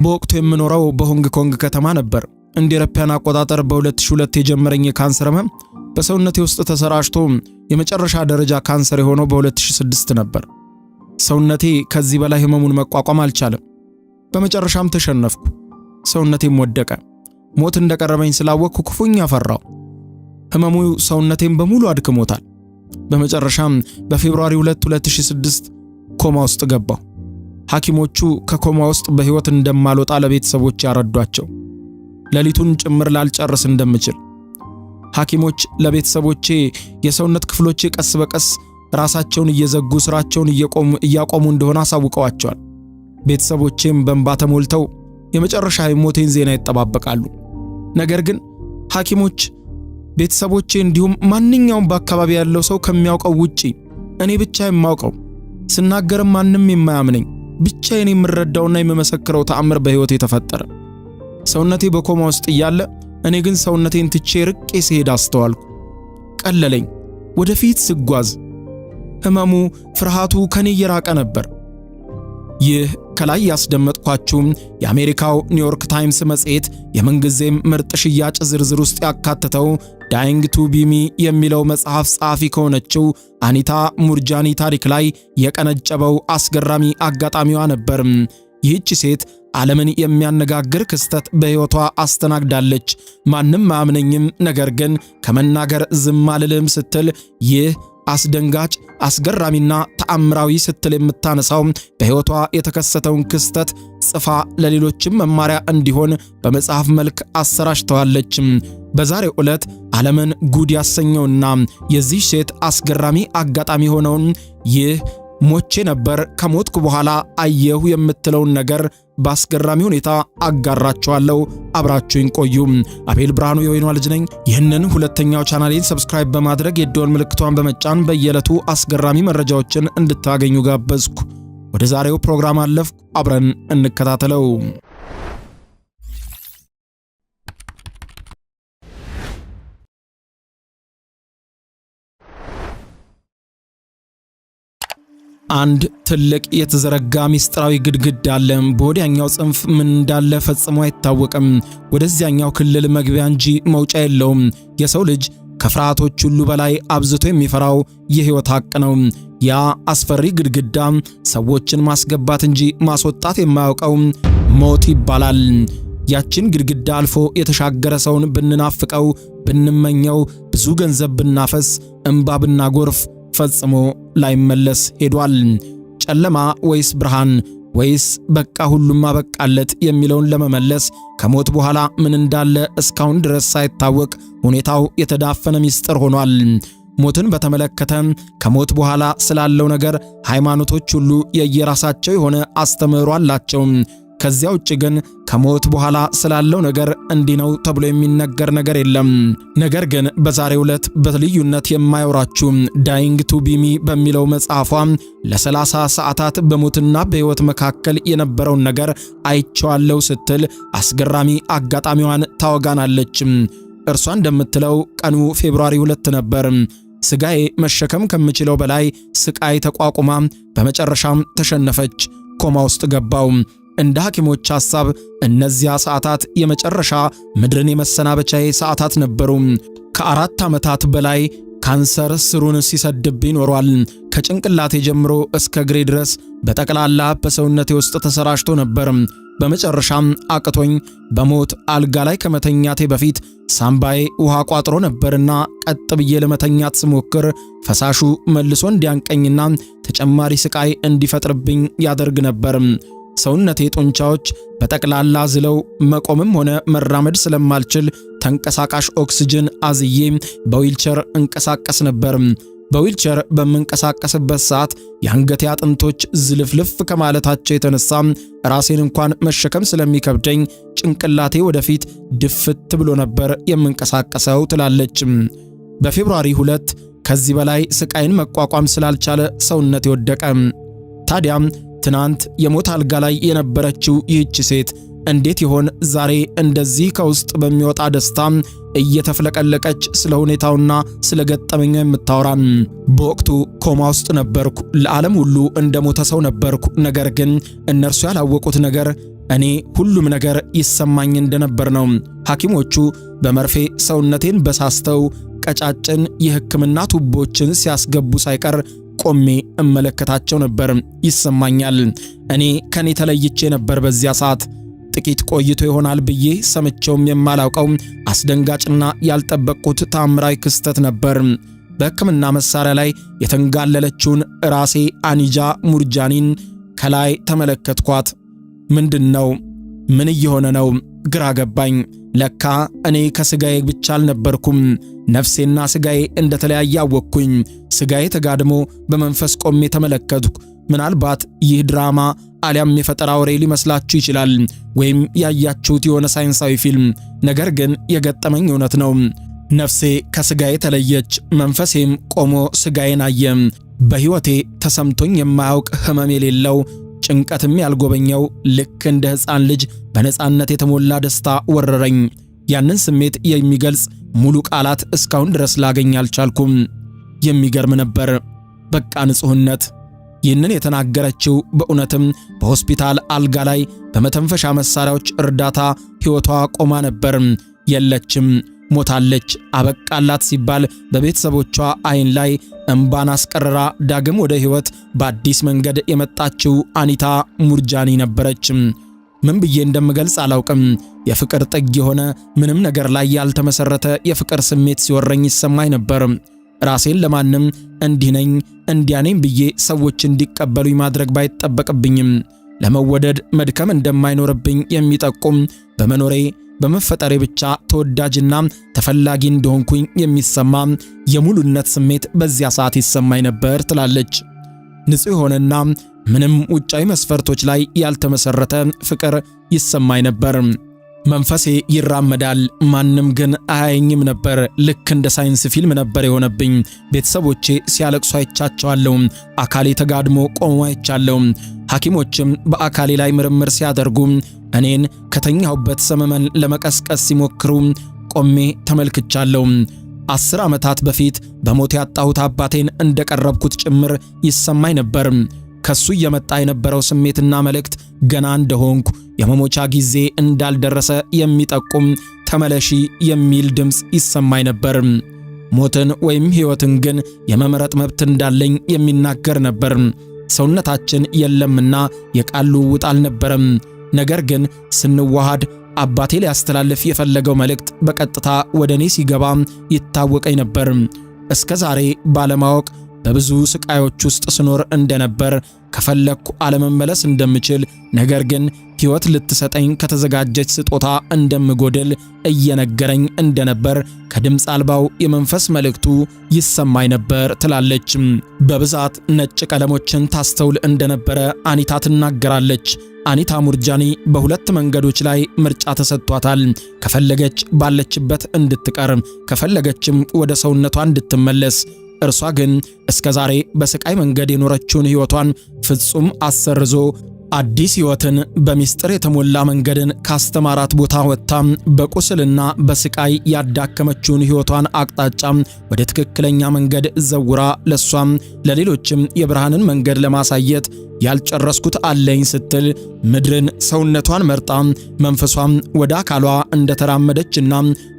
በወቅቱ የምኖረው በሆንግ ኮንግ ከተማ ነበር። እንደ አውሮፓውያን አቆጣጠር በ2002 የጀመረኝ የካንሰር ህመም በሰውነቴ ውስጥ ተሰራጭቶ የመጨረሻ ደረጃ ካንሰር የሆነው በ2006 ነበር። ሰውነቴ ከዚህ በላይ ህመሙን መቋቋም አልቻለም። በመጨረሻም ተሸነፍኩ። ሰውነቴም ወደቀ። ሞት እንደቀረበኝ ስላወቅኩ ክፉኛ ፈራሁ። ህመሙ ሰውነቴን በሙሉ አድክሞታል። በመጨረሻም በፌብሩዋሪ 2 2006 ኮማ ውስጥ ገባሁ። ሐኪሞቹ ከኮማ ውስጥ በህይወት እንደማልወጣ ለቤተሰቦቼ ያረዷቸው፣ ሌሊቱን ጭምር ላልጨርስ እንደምችል። ሐኪሞች ለቤተሰቦቼ የሰውነት ክፍሎቼ ቀስ በቀስ ራሳቸውን እየዘጉ ስራቸውን እያቆሙ እንደሆነ አሳውቀዋቸዋል። ቤተሰቦቼም በእንባ ተሞልተው የመጨረሻ የሞቴን ዜና ይጠባበቃሉ። ነገር ግን ሐኪሞች ቤተሰቦቼ እንዲሁም ማንኛውም በአካባቢ ያለው ሰው ከሚያውቀው ውጪ እኔ ብቻ የማውቀው ስናገርም ማንም የማያምነኝ ብቻዬን የምረዳውና የምመሰክረው ተአምር በህይወቴ ተፈጠረ። ሰውነቴ በኮማ ውስጥ እያለ እኔ ግን ሰውነቴን ትቼ ርቄ ሲሄድ አስተዋልኩ። ቀለለኝ። ወደፊት ስጓዝ ህመሙ፣ ፍርሃቱ ከኔ እየራቀ ነበር። ይህ ከላይ ያስደመጥኳችሁ የአሜሪካው ኒውዮርክ ታይምስ መጽሔት የምንጊዜም ምርጥ ሽያጭ ዝርዝር ውስጥ ያካተተው ዳይንግ ቱ ቢ ሚ የሚለው መጽሐፍ ጸሐፊ ከሆነችው አኒታ ሙርጃኒ ታሪክ ላይ የቀነጨበው አስገራሚ አጋጣሚዋ ነበር። ይህች ሴት ዓለምን የሚያነጋግር ክስተት በሕይወቷ አስተናግዳለች። ማንም አያምነኝም፣ ነገር ግን ከመናገር ዝም አልልም ስትል ይህ አስደንጋጭ አስገራሚና ተአምራዊ ስትል የምታነሳው በሕይወቷ የተከሰተውን ክስተት ጽፋ ለሌሎችም መማሪያ እንዲሆን በመጽሐፍ መልክ አሰራጭተዋለች። በዛሬው ዕለት ዓለምን ጉድ ያሰኘውና የዚህ ሴት አስገራሚ አጋጣሚ ሆነውን ይህ ሞቼ ነበር ከሞትኩ በኋላ አየሁ የምትለውን ነገር በአስገራሚ ሁኔታ አጋራችኋለሁ። አብራችሁኝ ቆዩ። አቤል ብርሃኑ የወይኗ ልጅ ነኝ። ይህንን ሁለተኛው ቻናሌን ሰብስክራይብ በማድረግ የደወል ምልክቷን በመጫን በየዕለቱ አስገራሚ መረጃዎችን እንድታገኙ ጋበዝኩ። ወደ ዛሬው ፕሮግራም አለፍኩ። አብረን እንከታተለው። አንድ ትልቅ የተዘረጋ ሚስጥራዊ ግድግዳ አለ። በወዲያኛው ጽንፍ ምን እንዳለ ፈጽሞ አይታወቅም። ወደዚያኛው ክልል መግቢያ እንጂ መውጫ የለውም። የሰው ልጅ ከፍርሃቶች ሁሉ በላይ አብዝቶ የሚፈራው የሕይወት ሐቅ ነው። ያ አስፈሪ ግድግዳ ሰዎችን ማስገባት እንጂ ማስወጣት የማያውቀው ሞት ይባላል። ያችን ግድግዳ አልፎ የተሻገረ ሰውን ብንናፍቀው፣ ብንመኘው፣ ብዙ ገንዘብ ብናፈስ፣ እንባ ብናጎርፍ ፈጽሞ ላይመለስ ሄዷል። ጨለማ ወይስ ብርሃን ወይስ በቃ ሁሉም አበቃለት የሚለውን ለመመለስ ከሞት በኋላ ምን እንዳለ እስካሁን ድረስ ሳይታወቅ ሁኔታው የተዳፈነ ሚስጥር ሆኗል። ሞትን በተመለከተ ከሞት በኋላ ስላለው ነገር ሃይማኖቶች ሁሉ የየራሳቸው የሆነ አስተምህሮ አላቸው። ከዚያ ውጭ ግን ከሞት በኋላ ስላለው ነገር እንዲህ ነው ተብሎ የሚነገር ነገር የለም። ነገር ግን በዛሬው ዕለት በልዩነት የማይወራችሁ ዳይንግ ቱ ቢ ሚ በሚለው መጽሐፏ ለ30 ሰዓታት በሞትና በሕይወት መካከል የነበረውን ነገር አይቼዋለሁ ስትል አስገራሚ አጋጣሚዋን ታወጋናለች። እርሷ እንደምትለው ቀኑ ፌብሩዋሪ 2 ነበር። ስጋዬ መሸከም ከምችለው በላይ ስቃይ ተቋቁማ በመጨረሻም ተሸነፈች። ኮማ ውስጥ ገባው። እንደ ሐኪሞች ሐሳብ እነዚያ ሰዓታት የመጨረሻ ምድርን የመሰናበቻዬ ሰዓታት ነበሩ። ከ4 ዓመታት በላይ ካንሰር ስሩን ሲሰድብኝ ኖሯል። ከጭንቅላቴ ጀምሮ እስከ እግሬ ድረስ በጠቅላላ በሰውነቴ ውስጥ ተሰራጭቶ ነበር። በመጨረሻም አቅቶኝ በሞት አልጋ ላይ ከመተኛቴ በፊት ሳምባዬ ውሃ ቋጥሮ ነበርና ቀጥ ብዬ ለመተኛት ስሞክር ፈሳሹ መልሶ እንዲያንቀኝና ተጨማሪ ስቃይ እንዲፈጥርብኝ ያደርግ ነበር። ሰውነቴ ጡንቻዎች በጠቅላላ ዝለው መቆምም ሆነ መራመድ ስለማልችል ተንቀሳቃሽ ኦክሲጅን አዝዬ በዊልቸር እንቀሳቀስ ነበር። በዊልቸር በምንቀሳቀስበት ሰዓት የአንገቴ አጥንቶች ዝልፍልፍ ከማለታቸው የተነሳ ራሴን እንኳን መሸከም ስለሚከብደኝ ጭንቅላቴ ወደፊት ድፍት ብሎ ነበር የምንቀሳቀሰው ትላለች። በፌብሩዋሪ 2 ከዚህ በላይ ስቃይን መቋቋም ስላልቻለ ሰውነቴ ወደቀ። ታዲያም ትናንት የሞት አልጋ ላይ የነበረችው ይህች ሴት እንዴት ይሆን ዛሬ እንደዚህ ከውስጥ በሚወጣ ደስታ እየተፍለቀለቀች ስለ ሁኔታውና ስለ ገጠመኛው የምታወራን? በወቅቱ ኮማ ውስጥ ነበርኩ። ለዓለም ሁሉ እንደሞተ ሰው ነበርኩ። ነገር ግን እነርሱ ያላወቁት ነገር እኔ ሁሉም ነገር ይሰማኝ እንደነበር ነው። ሐኪሞቹ በመርፌ ሰውነቴን በሳስተው ቀጫጭን የሕክምና ቱቦችን ሲያስገቡ ሳይቀር ቆሜ እመለከታቸው ነበር። ይሰማኛል። እኔ ከኔ ተለይቼ ነበር በዚያ ሰዓት። ጥቂት ቆይቶ ይሆናል ብዬ ሰምቼውም የማላውቀው አስደንጋጭና ያልጠበቅኩት ተአምራዊ ክስተት ነበር። በሕክምና መሳሪያ ላይ የተንጋለለችውን ራሴ አኒጃ ሙርጃኒን ከላይ ተመለከትኳት። ምንድነው? ምን እየሆነ ነው? ግራ ገባኝ። ለካ እኔ ከስጋዬ ብቻ አልነበርኩም። ነፍሴና ስጋዬ እንደተለያየ አወቅኩኝ። ስጋዬ ተጋድሞ በመንፈስ ቆሜ ተመለከትኩ። ምናልባት ይህ ድራማ አሊያም የፈጠራ ወሬ ሊመስላችሁ ይችላል፣ ወይም ያያችሁት የሆነ ሳይንሳዊ ፊልም። ነገር ግን የገጠመኝ እውነት ነው። ነፍሴ ከስጋዬ ተለየች፣ መንፈሴም ቆሞ ስጋዬን አየ። በሕይወቴ ተሰምቶኝ የማያውቅ ሕመም የሌለው ጭንቀትም ያልጎበኘው ልክ እንደ ሕፃን ልጅ በነፃነት የተሞላ ደስታ ወረረኝ። ያንን ስሜት የሚገልጽ ሙሉ ቃላት እስካሁን ድረስ ላገኝ አልቻልኩም። የሚገርም ነበር። በቃ ንጹህነት። ይህንን የተናገረችው በእውነትም በሆስፒታል አልጋ ላይ በመተንፈሻ መሳሪያዎች እርዳታ ሕይወቷ ቆማ ነበር። የለችም፣ ሞታለች፣ አበቃላት ሲባል በቤተሰቦቿ ዓይን ላይ እንባን አስቀርራ ዳግም ወደ ሕይወት በአዲስ መንገድ የመጣችው አኒታ ሙርጃኒ ነበረች። ምን ብዬ እንደምገልጽ አላውቅም። የፍቅር ጥግ የሆነ ምንም ነገር ላይ ያልተመሰረተ የፍቅር ስሜት ሲወረኝ ይሰማኝ ነበር። ራሴን ለማንም እንዲህ ነኝ እንዲያ ነኝ ብዬ ሰዎች እንዲቀበሉኝ ማድረግ ባይጠበቅብኝም ለመወደድ መድከም እንደማይኖርብኝ የሚጠቁም በመኖሬ በመፈጠሬ ብቻ ተወዳጅና ተፈላጊ እንደሆንኩኝ የሚሰማ የሙሉነት ስሜት በዚያ ሰዓት ይሰማኝ ነበር ትላለች። ንጹህ የሆነና ምንም ውጫዊ መስፈርቶች ላይ ያልተመሰረተ ፍቅር ይሰማኝ ነበር። መንፈሴ ይራመዳል፣ ማንም ግን አያየኝም ነበር። ልክ እንደ ሳይንስ ፊልም ነበር የሆነብኝ። ቤተሰቦቼ ሲያለቅሱ አይቻቸዋለሁ። አካሌ ተጋድሞ ቆሞ አይቻለሁ። ሐኪሞችም በአካሌ ላይ ምርምር ሲያደርጉ እኔን ከተኛሁበት ሰመመን ለመቀስቀስ ሲሞክሩ ቆሜ ተመልክቻለሁ። 10 ዓመታት በፊት በሞት ያጣሁት አባቴን እንደቀረብኩት ጭምር ይሰማኝ ነበር። ከሱ እየመጣ የነበረው ስሜትና መልእክት ገና እንደሆንኩ የመሞቻ ጊዜ እንዳልደረሰ የሚጠቁም ተመለሺ የሚል ድምፅ ይሰማኝ ነበር። ሞትን ወይም ሕይወትን ግን የመምረጥ መብት እንዳለኝ የሚናገር ነበር። ሰውነታችን የለምና የቃል ልውውጥ አልነበረም። ነገር ግን ስንዋሃድ አባቴ ሊያስተላልፍ የፈለገው መልእክት በቀጥታ ወደ እኔ ሲገባ ይታወቀኝ ነበር። እስከ ዛሬ ባለማወቅ በብዙ ስቃዮች ውስጥ ስኖር እንደነበር፣ ከፈለኩ አለመመለስ እንደምችል፣ ነገር ግን ሕይወት ልትሰጠኝ ከተዘጋጀች ስጦታ እንደምጎድል እየነገረኝ እንደነበር ከድምፅ አልባው የመንፈስ መልእክቱ ይሰማኝ ነበር ትላለች። በብዛት ነጭ ቀለሞችን ታስተውል እንደነበረ አኒታ ትናገራለች። አኒታ ሙርጃኒ በሁለት መንገዶች ላይ ምርጫ ተሰጥቷታል። ከፈለገች ባለችበት እንድትቀር፣ ከፈለገችም ወደ ሰውነቷ እንድትመለስ። እርሷ ግን እስከ ዛሬ በስቃይ መንገድ የኖረችውን ሕይወቷን ፍጹም አሰርዞ አዲስ ሕይወትን በሚስጥር የተሞላ መንገድን ካስተማራት ቦታ ወጥታ በቁስልና በስቃይ ያዳከመችውን ሕይወቷን አቅጣጫ ወደ ትክክለኛ መንገድ ዘውራ ለሷም ለሌሎችም የብርሃንን መንገድ ለማሳየት ያልጨረስኩት አለኝ ስትል ምድርን ሰውነቷን መርጣ መንፈሷም ወደ አካሏ እንደተራመደችና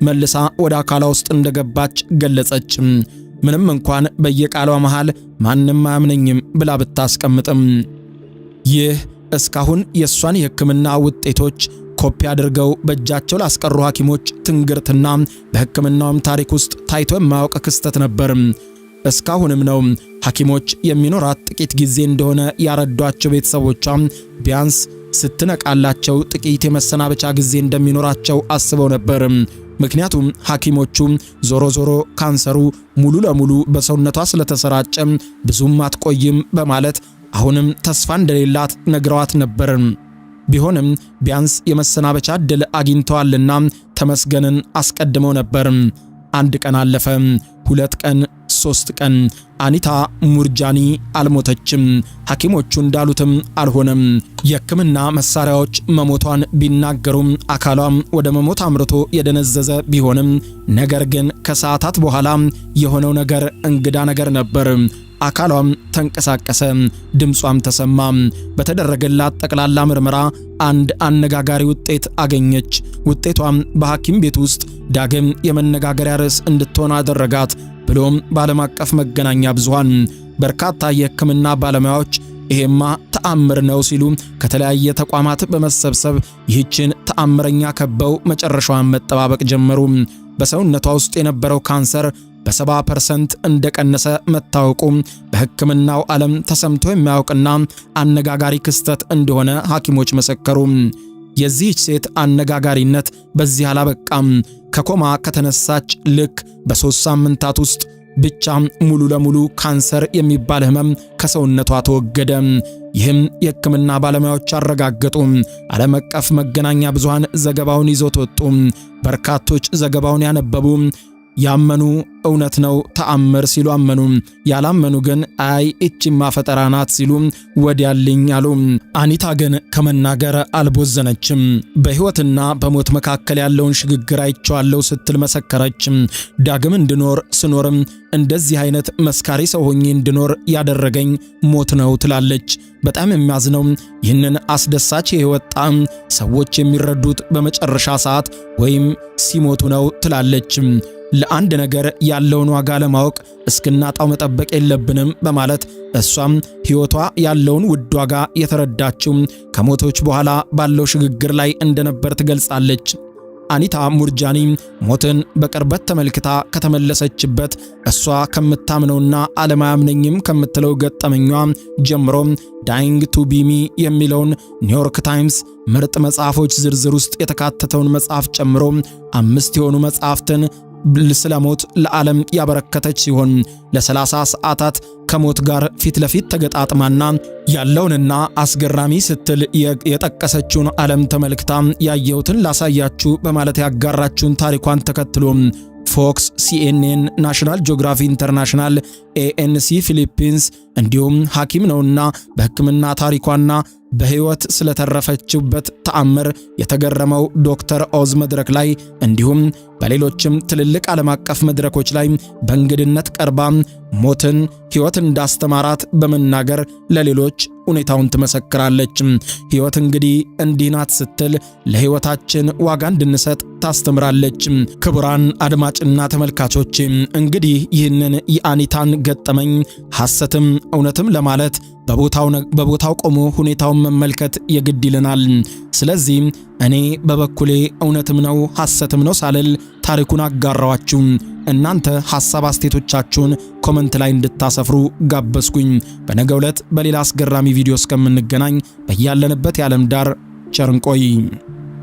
መልሳ ወደ አካሏ ውስጥ እንደገባች ገለጸች። ምንም እንኳን በየቃሏ መሃል ማንም አያምነኝም ብላ ብታስቀምጥም ይህ እስካሁን የሷን የሕክምና ውጤቶች ኮፒ አድርገው በእጃቸው ላስቀሩ ሐኪሞች ትንግርትና በሕክምናውም ታሪክ ውስጥ ታይቶ የማያውቅ ክስተት ነበር። እስካሁንም ነው ሐኪሞች የሚኖራት ጥቂት ጊዜ እንደሆነ ያረዷቸው ቤተሰቦቿ ቢያንስ ስትነቃላቸው ጥቂት የመሰናበቻ ጊዜ እንደሚኖራቸው አስበው ነበር። ምክንያቱም ሐኪሞቹ ዞሮ ዞሮ ካንሰሩ ሙሉ ለሙሉ በሰውነቷ ስለተሰራጨ ብዙም አትቆይም በማለት አሁንም ተስፋ እንደሌላት ነግረዋት ነበር። ቢሆንም ቢያንስ የመሰናበቻ ዕድል አግኝተዋልና ተመስገንን አስቀድመው ነበር። 1 ቀን አለፈ፣ 2 ቀን፣ 3 ቀን። አኒታ ሙርጃኒ አልሞተችም። ሐኪሞቹ እንዳሉትም አልሆነም። የሕክምና መሳሪያዎች መሞቷን ቢናገሩም አካሏም ወደ መሞት አምርቶ የደነዘዘ ቢሆንም ነገር ግን ከሰዓታት በኋላ የሆነው ነገር እንግዳ ነገር ነበር። አካሏም ተንቀሳቀሰ፣ ድምጿም ተሰማ። በተደረገላት ጠቅላላ ምርመራ አንድ አነጋጋሪ ውጤት አገኘች። ውጤቷም በሐኪም ቤት ውስጥ ዳግም የመነጋገሪያ ርዕስ እንድትሆን አደረጋት። ብሎም በዓለም አቀፍ መገናኛ ብዙሃን በርካታ የሕክምና ባለሙያዎች ይሄማ ተአምር ነው ሲሉ ከተለያየ ተቋማት በመሰብሰብ ይህችን ተአምረኛ ከበው መጨረሻዋን መጠባበቅ ጀመሩ። በሰውነቷ ውስጥ የነበረው ካንሰር በ70% እንደቀነሰ መታወቁ በሕክምናው ዓለም ተሰምቶ የማያውቅና አነጋጋሪ ክስተት እንደሆነ ሐኪሞች መሰከሩ። የዚህች ሴት አነጋጋሪነት በዚህ አላበቃም። ከኮማ ከተነሳች ልክ በ3 ሳምንታት ውስጥ ብቻ ሙሉ ለሙሉ ካንሰር የሚባል ህመም ከሰውነቷ ተወገደ። ይህም የሕክምና ባለሙያዎች አረጋገጡ። ዓለም አቀፍ መገናኛ ብዙሃን ዘገባውን ይዘው ወጡ። በርካቶች ዘገባውን ያነበቡ ያመኑ እውነት ነው ተአምር ሲሉ አመኑ። ያላመኑ ግን አይ እቺማ ፈጠራ ናት ሲሉ ወዲያልኝ አሉ። አኒታ ግን ከመናገር አልቦዘነችም። በሕይወትና በሞት መካከል ያለውን ሽግግር አይቼዋለሁ ስትል መሰከረች። ዳግም እንድኖር ስኖርም እንደዚህ አይነት መስካሪ ሰው ሆኜ እንድኖር ያደረገኝ ሞት ነው ትላለች። በጣም የሚያዝነው ይህንን አስደሳች የሕይወት ጣዕም ሰዎች የሚረዱት በመጨረሻ ሰዓት ወይም ሲሞቱ ነው ትላለች። ለአንድ ነገር ያለውን ዋጋ ለማወቅ እስክናጣው መጠበቅ የለብንም በማለት እሷም ሕይወቷ ያለውን ውድ ዋጋ የተረዳችው ከሞቶች በኋላ ባለው ሽግግር ላይ እንደነበር ትገልጻለች። አኒታ ሙርጃኒ ሞትን በቅርበት ተመልክታ ከተመለሰችበት እሷ ከምታምነውና ዓለም አያምነኝም ከምትለው ገጠመኟ ጀምሮ ዳይንግ ቱ ቢሚ የሚለውን ኒውዮርክ ታይምስ ምርጥ መጽሐፎች ዝርዝር ውስጥ የተካተተውን መጽሐፍ ጨምሮ 5 የሆኑ መጽሐፍትን ስለ ሞት ለዓለም ያበረከተች ሲሆን ለ30 ሰዓታት ከሞት ጋር ፊት ለፊት ተገጣጥማና ያለውንና አስገራሚ ስትል የጠቀሰችውን ዓለም ተመልክታ ያየሁትን ላሳያችሁ በማለት ያጋራችውን ታሪኳን ተከትሎ ፎክስ፣ ሲኤንኤን፣ ናሽናል ጂኦግራፊ ኢንተርናሽናል፣ ኤኤንሲ ፊሊፒንስ እንዲሁም ሐኪም ነውና በሕክምና ታሪኳና በሕይወት ስለተረፈችበት ተአምር የተገረመው ዶክተር ኦዝ መድረክ ላይ እንዲሁም በሌሎችም ትልልቅ ዓለም አቀፍ መድረኮች ላይ በእንግድነት ቀርባ ሞትን ሕይወት እንዳስተማራት በመናገር ለሌሎች ሁኔታውን ትመሰክራለች። ሕይወት እንግዲህ እንዲህ ናት ስትል ለሕይወታችን ዋጋ እንድንሰጥ ታስተምራለች። ክቡራን አድማጭና ተመልካቾች እንግዲህ ይህንን የአኒታን ገጠመኝ ሐሰትም እውነትም ለማለት በቦታው ቆሞ ሁኔታውን መመልከት የግድ ይለናል። ስለዚህ እኔ በበኩሌ እውነትም ነው ሐሰትም ነው ሳልል ታሪኩን አጋራዋችሁ። እናንተ ሐሳብ አስተያየቶቻችሁን ኮሜንት ላይ እንድታሰፍሩ ጋበዝኩኝ። በነገው ዕለት በሌላ አስገራሚ ቪዲዮ እስከምንገናኝ በያለንበት የዓለም ዳር ቸር እንቆይ።